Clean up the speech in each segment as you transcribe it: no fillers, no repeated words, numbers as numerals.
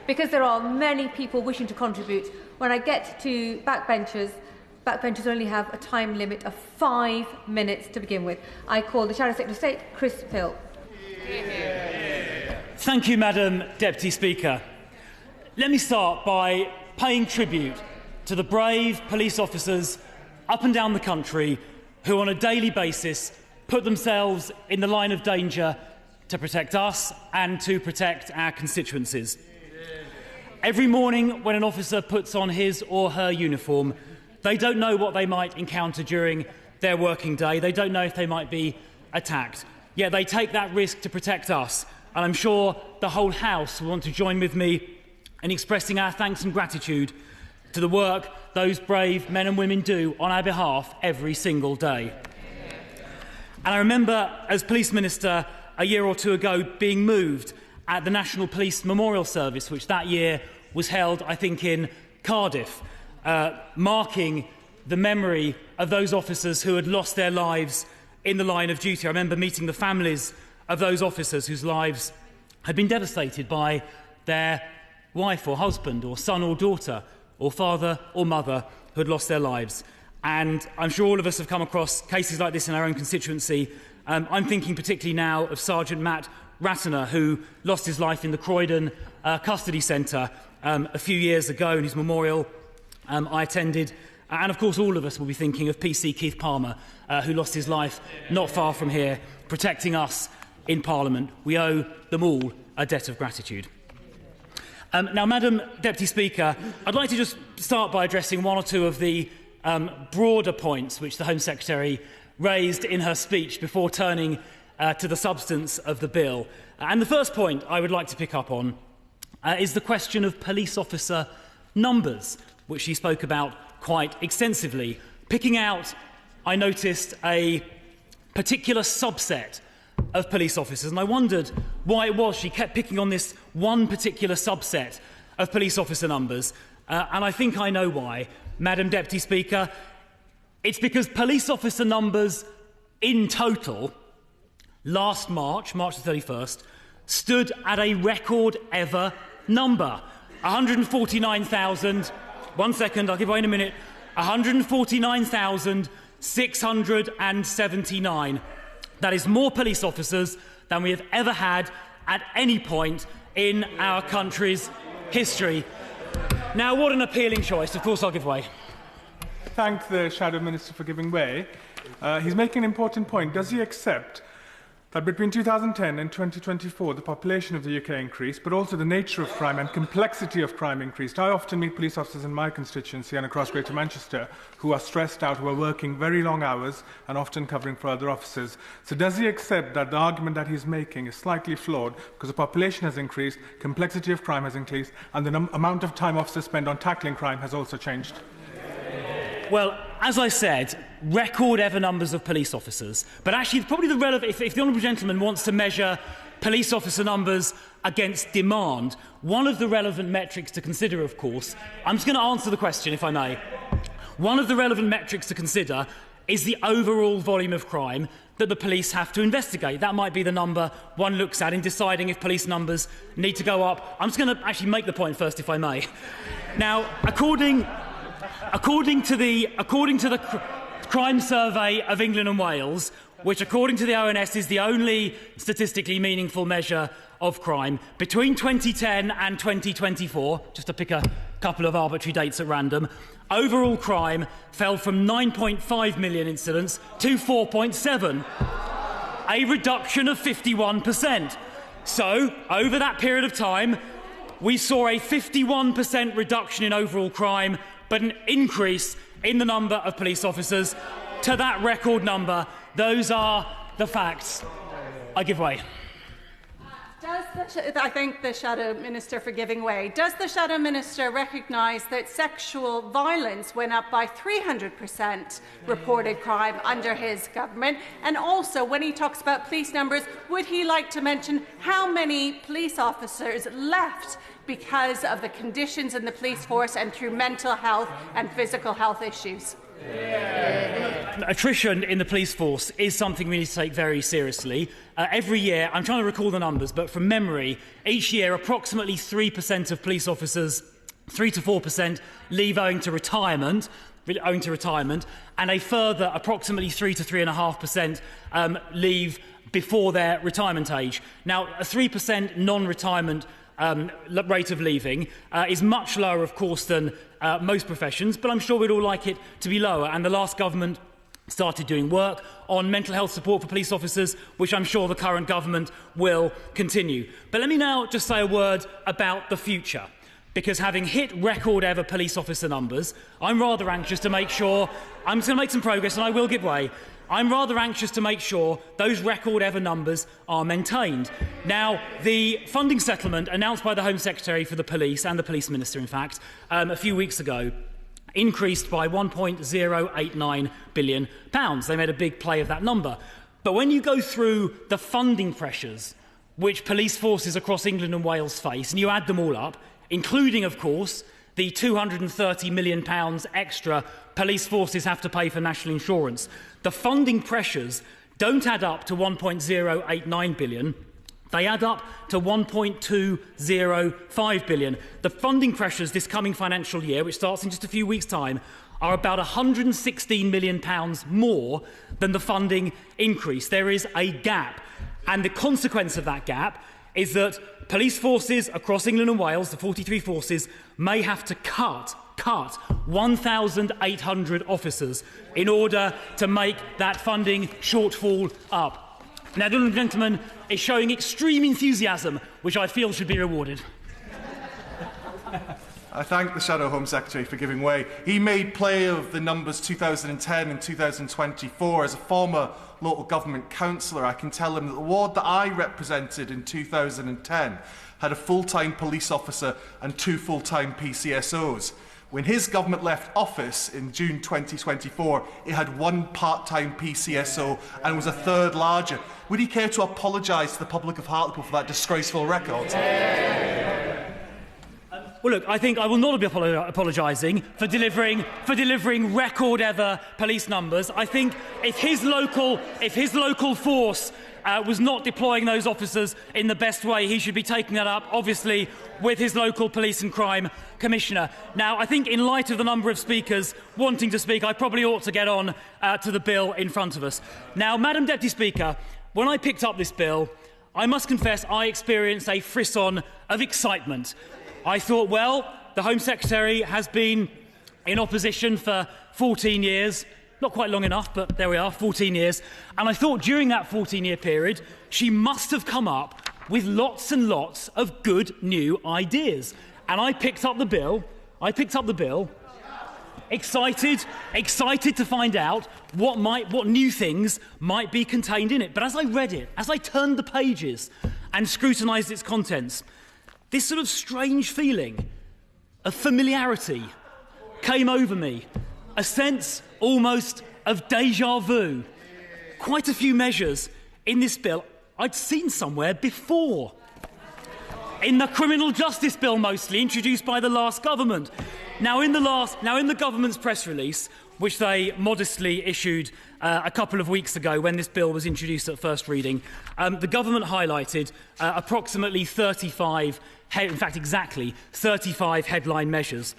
because there are many people wishing to contribute. When I get to backbenchers only have a time limit of 5 minutes to begin with. I call the Shadow Secretary of State, Chris Philp. Thank you, Madam Deputy Speaker. Let me start by paying tribute to the brave police officers up and down the country who on a daily basis put themselves in the line of danger to protect us and to protect our constituencies. Every morning when an officer puts on his or her uniform, they don't know what they might encounter during their working day. They don't know if they might be attacked. Yet they take that risk to protect us. And I'm sure the whole House will want to join with me in expressing our thanks and gratitude to the work those brave men and women do on our behalf every single day. And I remember, as Police Minister a year or two ago, being moved at the National Police Memorial Service, which that year was held, I think, in Cardiff, marking the memory of those officers who had lost their lives in the line of duty. I remember meeting the families of those officers whose lives had been devastated by their wife or husband or son or daughter or father or mother who had lost their lives. And I'm sure all of us have come across cases like this in our own constituency. I'm thinking particularly now of Sergeant Matt Ratner, who lost his life in the Croydon Custody Centre a few years ago, and his memorial I attended. And of course all of us will be thinking of PC Keith Palmer, who lost his life not far from here, protecting us in Parliament. We owe them all a debt of gratitude. Now, Madam Deputy Speaker, I'd like to just start by addressing one or two of the broader points which the Home Secretary raised in her speech before turning to the substance of the bill. And the first point I would like to pick up on is the question of police officer numbers, which she spoke about quite extensively. Picking out, I noticed, a particular subset of police officers, and I wondered why it was she kept picking on this one particular subset of police officer numbers, and I think I know why, Madam Deputy Speaker. It's because police officer numbers in total last March the 31st, stood at a record ever number, 149,000, one second, I'll give way in a minute, 149,679. That is more police officers than we have ever had at any point in our country's history. Now, what an appealing choice. Of course, I'll give way. Thank the Shadow Minister for giving way. He's making an important point. Does he accept that between 2010 and 2024, the population of the UK increased, but also the nature of crime and complexity of crime increased? I often meet police officers in my constituency and across Greater Manchester who are stressed out, who are working very long hours and often covering for other officers. So does he accept that the argument that he's making is slightly flawed because the population has increased, complexity of crime has increased, and the amount of time officers spend on tackling crime has also changed? Well, as I said, record ever numbers of police officers. But actually, probably the relevant, if the Honourable Gentleman wants to measure police officer numbers against demand, one of the relevant metrics to consider, of course, I'm just going to answer the question, if I may. One of the relevant metrics to consider is the overall volume of crime that the police have to investigate. That might be the number one looks at in deciding if police numbers need to go up. I'm just going to actually make the point first, if I may. Now, according to the Crime Survey of England and Wales, which according to the ONS is the only statistically meaningful measure of crime, between 2010 and 2024, just to pick a couple of arbitrary dates at random, overall crime fell from 9.5 million incidents to 4.7, a reduction of 51%. So, over that period of time, we saw a 51% reduction in overall crime, but an increase in the number of police officers to that record number. Those are the facts. I give way. I thank the Shadow Minister for giving way. Does the Shadow Minister recognise that sexual violence went up by 300% reported crime under his government? And also, when he talks about police numbers, would he like to mention how many police officers left because of the conditions in the police force and through mental health and physical health issues? Attrition in the police force is something we need to take very seriously. Every year, I'm trying to recall the numbers, but from memory, each year approximately 3% of police officers, 3 to 4% leave owing to retirement, and a further approximately 3 to 3.5% leave before their retirement age. Now, a 3% non-retirement rate of leaving is much lower, of course, than most professions, but I'm sure we'd all like it to be lower. And the last government started doing work on mental health support for police officers, which I'm sure the current government will continue. But let me now just say a word about the future, because having hit record ever police officer numbers, I'm rather anxious to make sure, I'm just going to make some progress and I will give way, I'm rather anxious to make sure those record ever numbers are maintained. Now, the funding settlement announced by the Home Secretary for the police, and the Police Minister in fact, a few weeks ago, increased by £1.089 billion. They made a big play of that number. But when you go through the funding pressures which police forces across England and Wales face, and you add them all up, including, of course, the £230 million extra police forces have to pay for national insurance, the funding pressures don't add up to £1.089 billion. They add up to £1.205 billion. The funding pressures this coming financial year, which starts in just a few weeks' time, are about £116 million more than the funding increase. There is a gap. And the consequence of that gap is that police forces across England and Wales, the 43 forces, may have to cut 1,800 officers in order to make that funding shortfall up. Now, the gentleman is showing extreme enthusiasm, which I feel should be rewarded. I thank the Shadow Home Secretary for giving way. He made play of the numbers 2010 and 2024. As a former local government councillor, I can tell him that the ward that I represented in 2010 had a full-time police officer and 2 full-time PCSOs. When his government left office in June 2024, it had 1 part-time PCSO and was a third larger. Would he care to apologise to the public of Hartlepool for that disgraceful record? Well, look, I think I will not be apologising for delivering record ever police numbers. I think if his local force was not deploying those officers in the best way, he should be taking that up, obviously, with his local police and crime commissioner. Now, I think in light of the number of speakers wanting to speak, I probably ought to get on to the bill in front of us. Now, Madam Deputy Speaker, when I picked up this bill, I must confess I experienced a frisson of excitement. I thought, well, the Home Secretary has been in opposition for 14 years. Not quite long enough, but there we are, 14 years. And I thought during that 14-year period, she must have come up with lots and lots of good new ideas. And I picked up the bill, excited to find out what new things might be contained in it. But as I read it, as I turned the pages and scrutinised its contents, this sort of strange feeling of familiarity came over me, a sense almost of déjà vu. Quite a few measures in this bill I'd seen somewhere before. In the criminal justice bill, mostly, introduced by the last government. Now, in the government's press release, which they modestly issued a couple of weeks ago when this bill was introduced at first reading, the government highlighted approximately 35, in fact exactly 35 headline measures.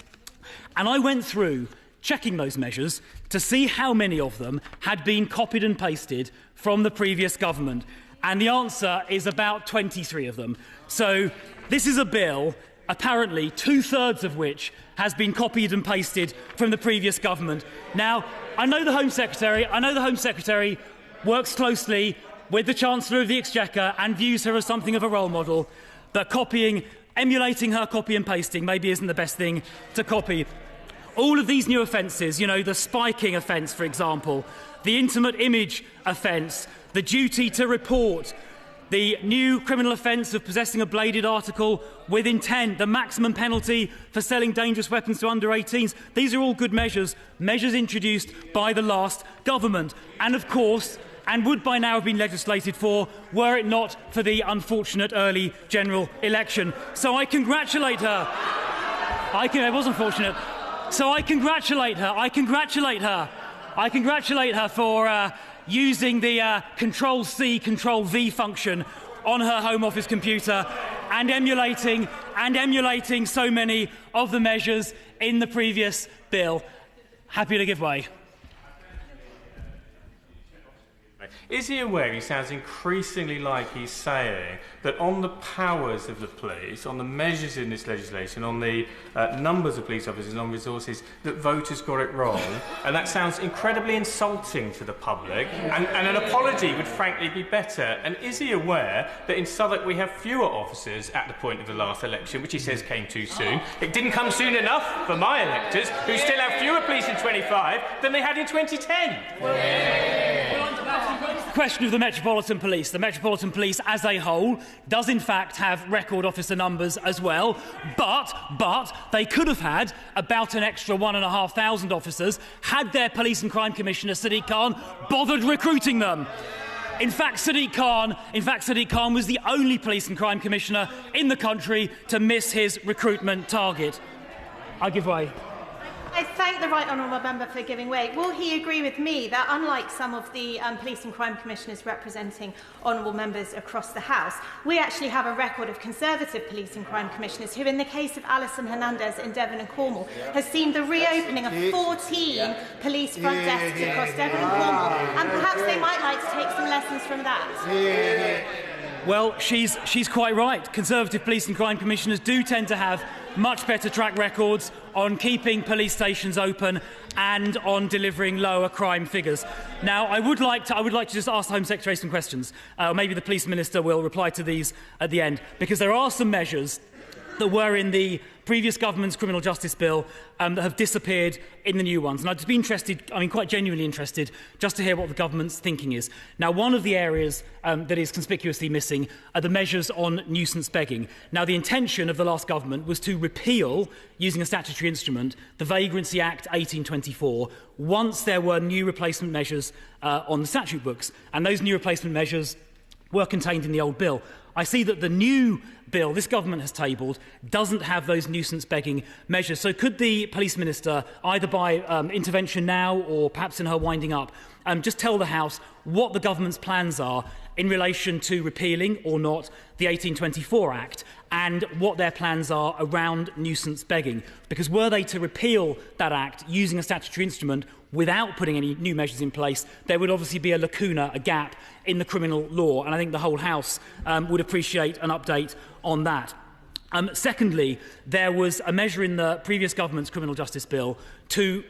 And I went through checking those measures to see how many of them had been copied and pasted from the previous government. And the answer is about 23 of them. So this is a bill, apparently 2/3 of which has been copied and pasted from the previous government. Now, I know the Home Secretary works closely with the Chancellor of the Exchequer and views her as something of a role model, but emulating her copy and pasting maybe isn't the best thing to copy. All of these new offences, the spiking offence, for example, the intimate image offence, the duty to report, the new criminal offence of possessing a bladed article with intent, the maximum penalty for selling dangerous weapons to under 18s. These are all good measures introduced by the last government. And of course, and would by now have been legislated for, were it not for the unfortunate early general election. So I congratulate her. It was unfortunate. So I congratulate her. I congratulate her for using the Control-C, Control-V function on her Home Office computer and emulating so many of the measures in the previous bill. Happy to give way. Is he aware, he sounds increasingly like he's saying, that on the powers of the police, on the measures in this legislation, on the numbers of police officers and on resources, that voters got it wrong? And that sounds incredibly insulting to the public, and an apology would frankly be better. And is he aware that in Southwark we have fewer officers at the point of the last election, which he says came too soon? It didn't come soon enough for my electors, who still have fewer police in 25 than they had in 2010. Question of the Metropolitan Police. The Metropolitan Police as a whole does in fact have record officer numbers as well, but they could have had about an extra 1,500 officers had their Police and Crime Commissioner, Sadiq Khan, bothered recruiting them. In fact, Sadiq Khan was the only Police and Crime Commissioner in the country to miss his recruitment target. I give way. I thank the Right Honourable Member for giving way. Will he agree with me that, unlike some of the Police and Crime Commissioners representing honourable members across the House, we actually have a record of Conservative Police and Crime Commissioners who, in the case of Alison Hernandez in Devon and Cornwall, has seen the reopening of 14 police front desks across Devon and Cornwall, and perhaps they might like to take some lessons from that. Well, she's quite right. Conservative Police and Crime Commissioners do tend to have much better track records on keeping police stations open and on delivering lower crime figures. Now, I would like to just ask the Home Secretary some questions. Maybe the Police Minister will reply to these at the end, because there are some measures that were in the previous government's criminal justice bill that have disappeared in the new ones. And I'd just be interested, quite genuinely interested, just to hear what the government's thinking is. Now, one of the areas that is conspicuously missing are the measures on nuisance begging. Now, the intention of the last government was to repeal, using a statutory instrument, the Vagrancy Act 1824, once there were new replacement measures on the statute books. And those new replacement measures were contained in the old bill. I see that the new bill this government has tabled doesn't have those nuisance begging measures. So could the Police Minister, either by intervention now or perhaps in her winding up, just tell the House what the government's plans are in relation to repealing or not the 1824 Act, and what their plans are around nuisance begging? Because were they to repeal that Act using a statutory instrument without putting any new measures in place, there would obviously be a lacuna, a gap in the criminal law, and I think the whole House would appreciate an update on that. Secondly, there was a measure in the previous government's criminal justice bill to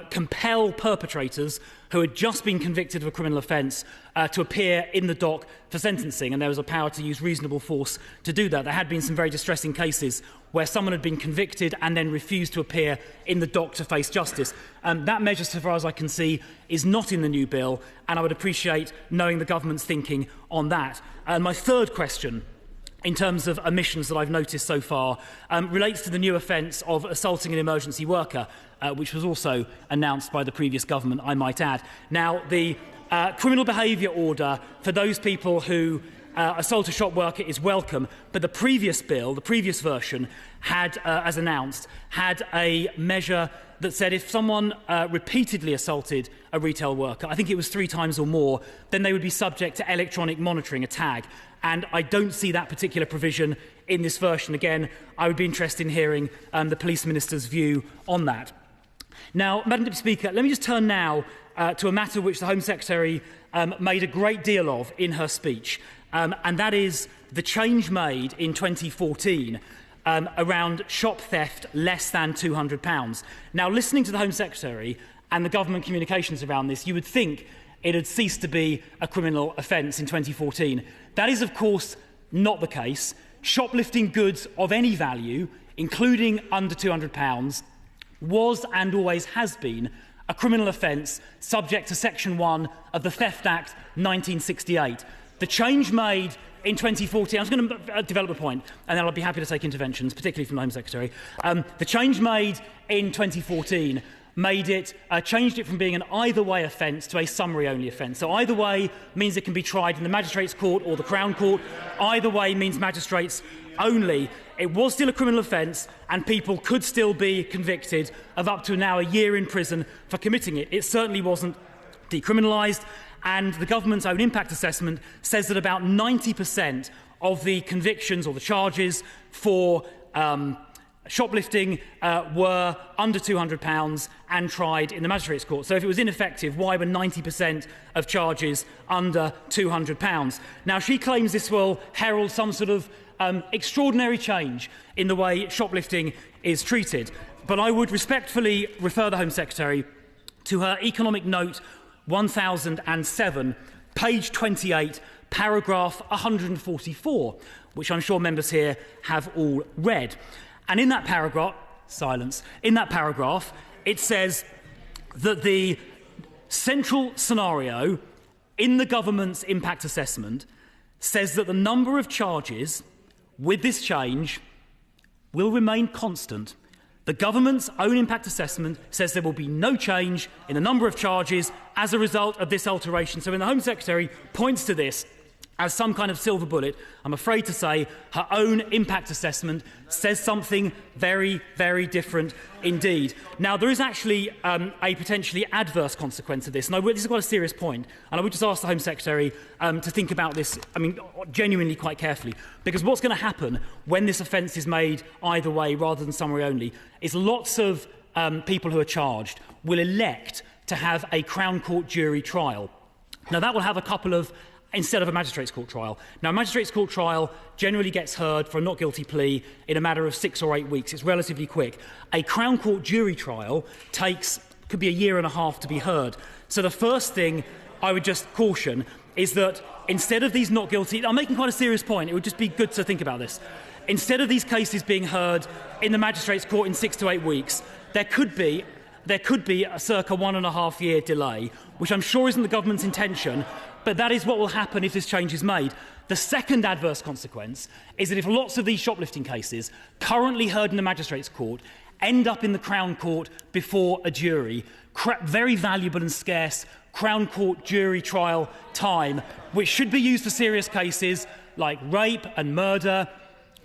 compel perpetrators who had just been convicted of a criminal offence to appear in the dock for sentencing, and there was a power to use reasonable force to do that. There had been some very distressing cases where someone had been convicted and then refused to appear in the dock to face justice. That measure, so far as I can see, is not in the new bill, and I would appreciate knowing the government's thinking on that. My third question, in terms of omissions that I've noticed so far, relates to the new offence of assaulting an emergency worker, which was also announced by the previous government, I might add. Now, the criminal behaviour order for those people who assault a shop worker is welcome, but the previous bill, the previous version, had, as announced, had a measure that said if someone repeatedly assaulted a retail worker, I think it was 3 times or more, then they would be subject to electronic monitoring, a tag. And I don't see that particular provision in this version. Again, I would be interested in hearing the Police Minister's view on that. Now, Madam Deputy Speaker, let me just turn now to a matter which the Home Secretary made a great deal of in her speech, and that is the change made in 2014 around shop theft less than £200. Now, listening to the Home Secretary and the government communications around this, you would think it had ceased to be a criminal offence in 2014. That is, of course, not the case. Shoplifting goods of any value, including under £200, was and always has been a criminal offence subject to Section 1 of the Theft Act 1968. The change made in 2014, I was going to develop a point, and then I'll be happy to take interventions, particularly from the Home Secretary. The change made in 2014 changed it from being an either-way offence to a summary-only offence. So either way means it can be tried in the Magistrates' Court or the Crown Court. Either way means magistrates only, it was still a criminal offence and people could still be convicted of up to now a year in prison for committing it. It certainly wasn't decriminalised, and the government's own impact assessment says that about 90% of the convictions or the charges for shoplifting were under £200 and tried in the magistrates' court. So if it was ineffective, why were 90% of charges under £200? Now, she claims this will herald some sort of extraordinary change in the way shoplifting is treated. But I would respectfully refer the Home Secretary to her Economic Note 1007, page 28, paragraph 144, which I'm sure members here have all read. And in that paragraph, it says that the central scenario in the government's impact assessment says that the number of charges with this change will remain constant. The government's own impact assessment says there will be no change in the number of charges as a result of this alteration. So when the Home Secretary points to this as some kind of silver bullet, I'm afraid to say her own impact assessment says something very, very different indeed. Now, there is actually a potentially adverse consequence of this, and this is quite a serious point, and I would just ask the Home Secretary to think about this, genuinely quite carefully, because what's going to happen when this offence is made either way rather than summary only is lots of people who are charged will elect to have a Crown Court jury trial. Now, that will have a couple of instead of a magistrates' court trial. Now, a magistrates' court trial generally gets heard for a not guilty plea in a matter of 6 or 8 weeks. It's relatively quick. A Crown Court jury trial could be a year and a half to be heard. So the first thing I would just caution is that instead of these not guilty, I'm making quite a serious point, it would just be good to think about this. Instead of these cases being heard in the magistrates' court in 6 to 8 weeks, there could be a circa 1.5 year delay, which I'm sure isn't the government's intention, but that is what will happen if this change is made. The second adverse consequence is that if lots of these shoplifting cases currently heard in the magistrates' court end up in the Crown Court before a jury, very valuable and scarce Crown Court jury trial time, which should be used for serious cases like rape and murder,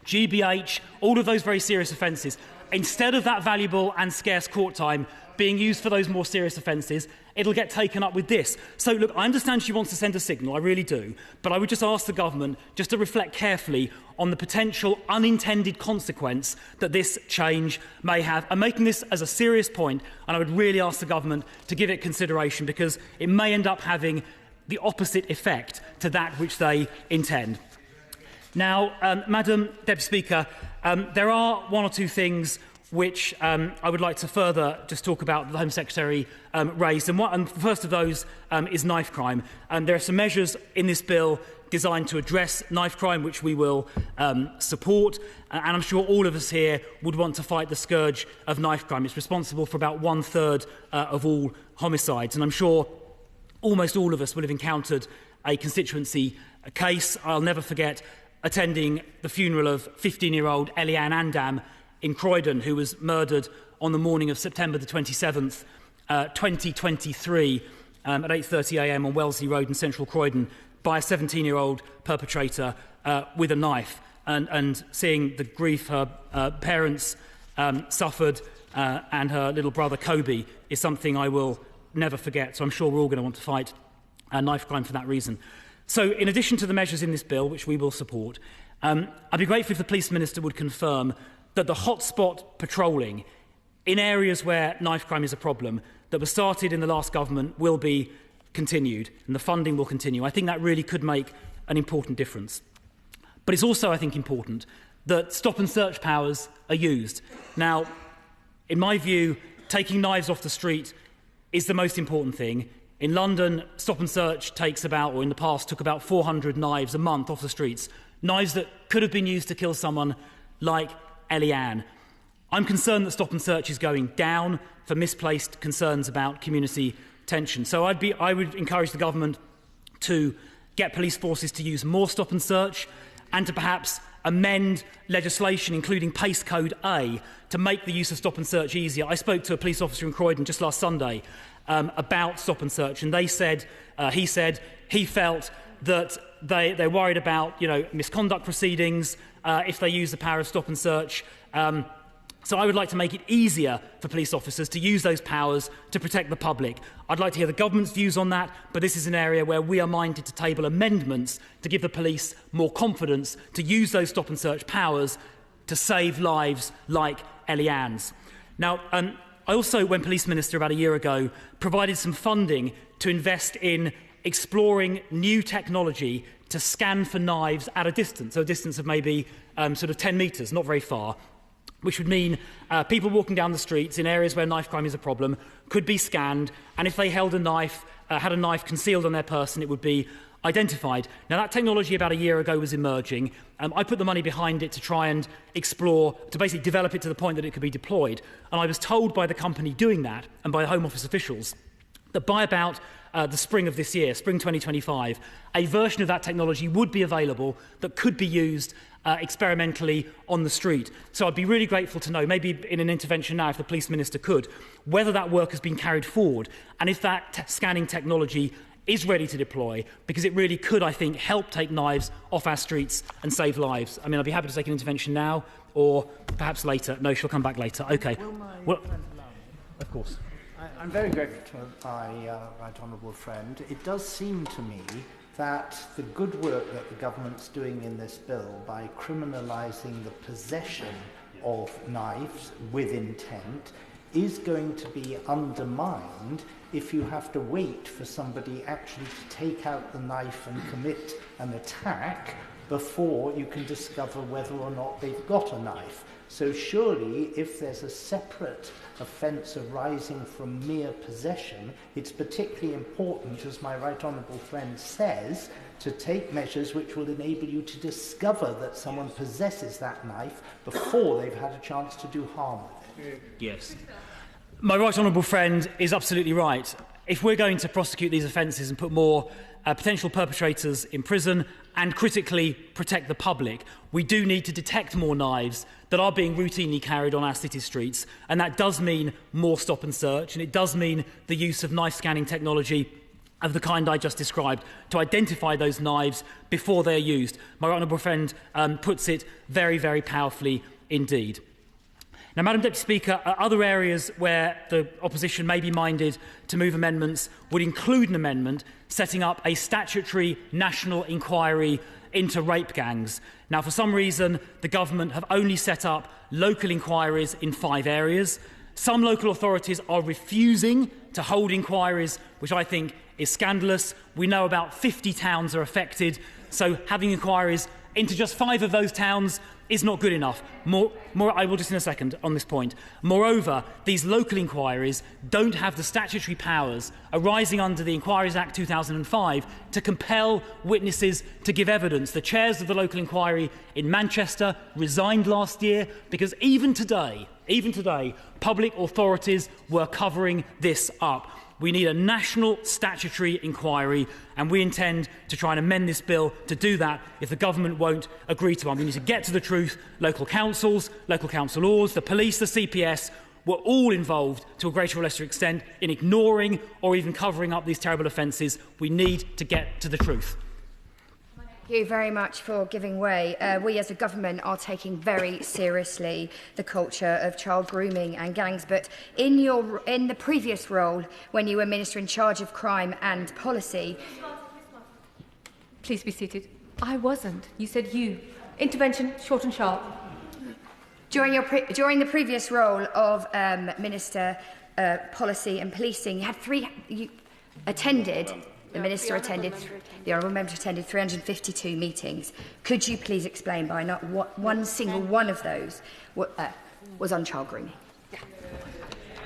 GBH, all of those very serious offences, instead of that valuable and scarce court time being used for those more serious offences, it'll get taken up with this. So, look, I understand she wants to send a signal, I really do, but I would just ask the government just to reflect carefully on the potential unintended consequence that this change may have. I'm making this as a serious point, and I would really ask the government to give it consideration, because it may end up having the opposite effect to that which they intend. Now, Madam Deputy Speaker, there are one or two things which I would like to further just talk about that the Home Secretary raised. And the first of those is knife crime. And there are some measures in this bill designed to address knife crime, which we will support. And I'm sure all of us here would want to fight the scourge of knife crime. It's responsible for about 1/3 of all homicides. And I'm sure almost all of us will have encountered a constituency case. I'll never forget attending the funeral of 15-year-old Eliane Andam in Croydon, who was murdered on the morning of September the 27th, 2023, at 8:30 a.m. on Wellesley Road in central Croydon by a 17-year-old perpetrator with a knife. And seeing the grief her parents suffered and her little brother Kobe is something I will never forget. So I'm sure we're all going to want to fight knife crime for that reason. So in addition to the measures in this bill, which we will support, I'd be grateful if the Police Minister would confirm that the hotspot patrolling in areas where knife crime is a problem that was started in the last government will be continued and the funding will continue. I think that really could make an important difference. But it's also, I think, important that stop and search powers are used. Now, in my view, taking knives off the street is the most important thing. In London, stop and search takes about, or in the past, took about 400 knives a month off the streets. Knives that could have been used to kill someone like Eliane. I'm concerned that stop and search is going down for misplaced concerns about community tension. So I would encourage the government to get police forces to use more stop and search and to perhaps amend legislation, including Pace Code A, to make the use of stop and search easier. I spoke to a police officer in Croydon just last Sunday about stop and search, and he said he felt that they're worried about, misconduct proceedings if they use the power of stop and search. So I would like to make it easier for police officers to use those powers to protect the public. I'd like to hear the government's views on that, but this is an area where we are minded to table amendments to give the police more confidence to use those stop and search powers to save lives like Eliane's. Now, I also, when Police Minister about a year ago, provided some funding to invest in exploring new technology to scan for knives at a distance, so a distance of maybe sort of 10 metres, not very far, which would mean people walking down the streets in areas where knife crime is a problem could be scanned, and if they held a knife, had a knife concealed on their person, it would be identified. Now, that technology about a year ago was emerging. I put the money behind it to try and explore, to basically develop it to the point that it could be deployed. And I was told by the company doing that, and by Home Office officials, that by about the spring of this year, spring 2025, a version of that technology would be available that could be used experimentally on the street. So I'd be really grateful to know, maybe in an intervention now, if the Police Minister could, whether that work has been carried forward, and if that scanning technology is ready to deploy, because it really could, I think, help take knives off our streets and save lives. I mean, I'd be happy to take an intervention now, or perhaps later. No, she'll come back later. OK. Well, of course. I'm very grateful to my right honourable friend. It does seem to me that the good work that the government's doing in this bill by criminalising the possession of knives with intent is going to be undermined if you have to wait for somebody actually to take out the knife and commit an attack before you can discover whether or not they've got a knife. So surely, if there's a separate offence arising from mere possession, it's particularly important, as my right honourable friend says, to take measures which will enable you to discover that someone possesses that knife before they've had a chance to do harm with it. Yes. My right honourable friend is absolutely right. If we're going to prosecute these offences and put more potential perpetrators in prison and critically protect the public, we do need to detect more knives that are being routinely carried on our city streets, and that does mean more stop and search, and it does mean the use of knife scanning technology of the kind I just described to identify those knives before they're used. My right honourable friend puts it very, very powerfully indeed. Now, Madam Deputy Speaker, other areas where the opposition may be minded to move amendments would include an amendment setting up a statutory national inquiry into rape gangs. Now, for some reason, the government have only set up local inquiries in 5 areas. Some local authorities are refusing to hold inquiries, which I think is scandalous. We know about 50 towns are affected, so having inquiries into just 5 of those towns is not good enough. I will just in a second on this point. Moreover, these local inquiries don't have the statutory powers arising under the Inquiries Act 2005 to compel witnesses to give evidence. The chairs of the local inquiry in Manchester resigned last year because even today, public authorities were covering this up. We need a national statutory inquiry, and we intend to try and amend this bill to do that if the government won't agree to one. We need to get to the truth. Local councils, local councillors, the police, the CPS were all involved to a greater or lesser extent in ignoring or even covering up these terrible offences. We need to get to the truth. Thank you very much for giving way. We as a government are taking very seriously the culture of child grooming and gangs, but in the previous role, when you were Minister in charge of crime and policy... Please be seated. I wasn't. You said you. Intervention, short and sharp. During the previous role of Minister Policy and Policing, the Honourable Member attended 352 meetings. Could you please explain why not one single one of those was on child grooming?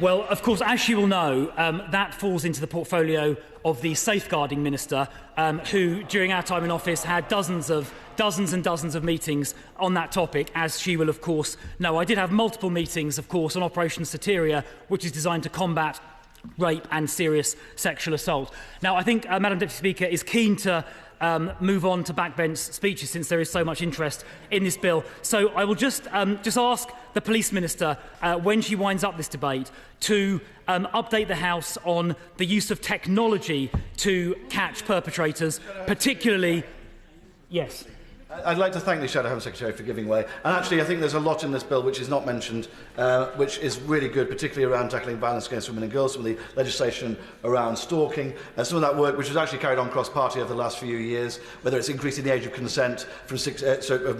Well, of course, as you will know, that falls into the portfolio of the Safeguarding Minister, who, during our time in office, had dozens and dozens of meetings on that topic, as she will, of course, know. I did have multiple meetings, of course, on Operation Soteria, which is designed to combat rape and serious sexual assault. Now, I think Madam Deputy Speaker is keen to move on to backbench speeches since there is so much interest in this bill. So I will just ask the Police Minister, when she winds up this debate, to update the House on the use of technology to catch perpetrators, particularly... Yes. I'd like to thank the Shadow Home Secretary for giving way. And actually, I think there's a lot in this bill which is not mentioned, which is really good, particularly around tackling violence against women and girls, some of the legislation around stalking, some of that work which was actually carried on cross-party over the last few years, whether it's increasing the age of consent from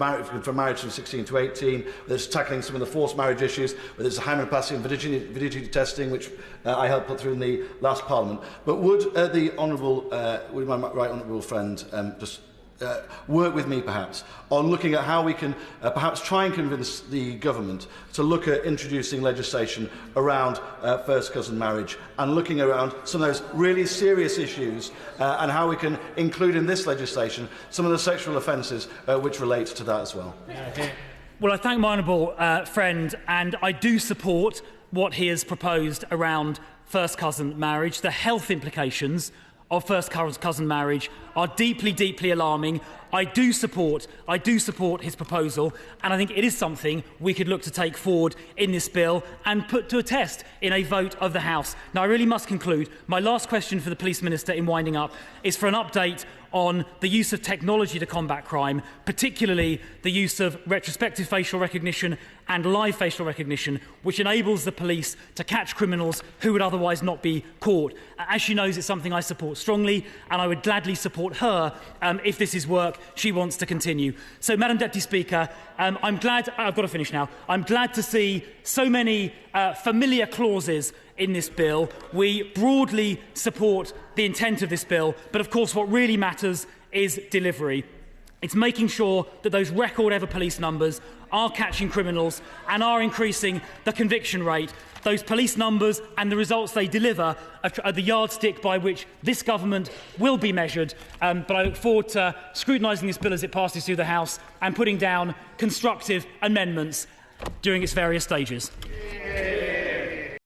marriage from 16 to 18, whether it's tackling some of the forced marriage issues, whether it's hymenoplasty and validity testing, which I helped put through in the last Parliament. But would the would my right honourable friend just work with me perhaps on looking at how we can perhaps try and convince the government to look at introducing legislation around first cousin marriage and looking around some of those really serious issues and how we can include in this legislation some of the sexual offences which relate to that as well. Well, I thank my honourable friend, and I do support what he has proposed around first cousin marriage. The health implications of first cousin marriage are deeply, deeply alarming. I do support his proposal, and I think it is something we could look to take forward in this bill and put to a test in a vote of the House. Now, I really must conclude. My last question for the Police Minister in winding up is for an update on the use of technology to combat crime, particularly the use of retrospective facial recognition and live facial recognition, which enables the police to catch criminals who would otherwise not be caught. As she knows, it's something I support strongly, and I would gladly support her if this is work she wants to continue. So, Madam Deputy Speaker, I'm glad... I've got to finish now. I'm glad to see so many familiar clauses in this bill. We broadly support the intent of this bill, but of course what really matters is delivery. It's making sure that those record-ever police numbers are catching criminals and are increasing the conviction rate. Those police numbers and the results they deliver are the yardstick by which this government will be measured. But I look forward to scrutinising this bill as it passes through the House and putting down constructive amendments during its various stages.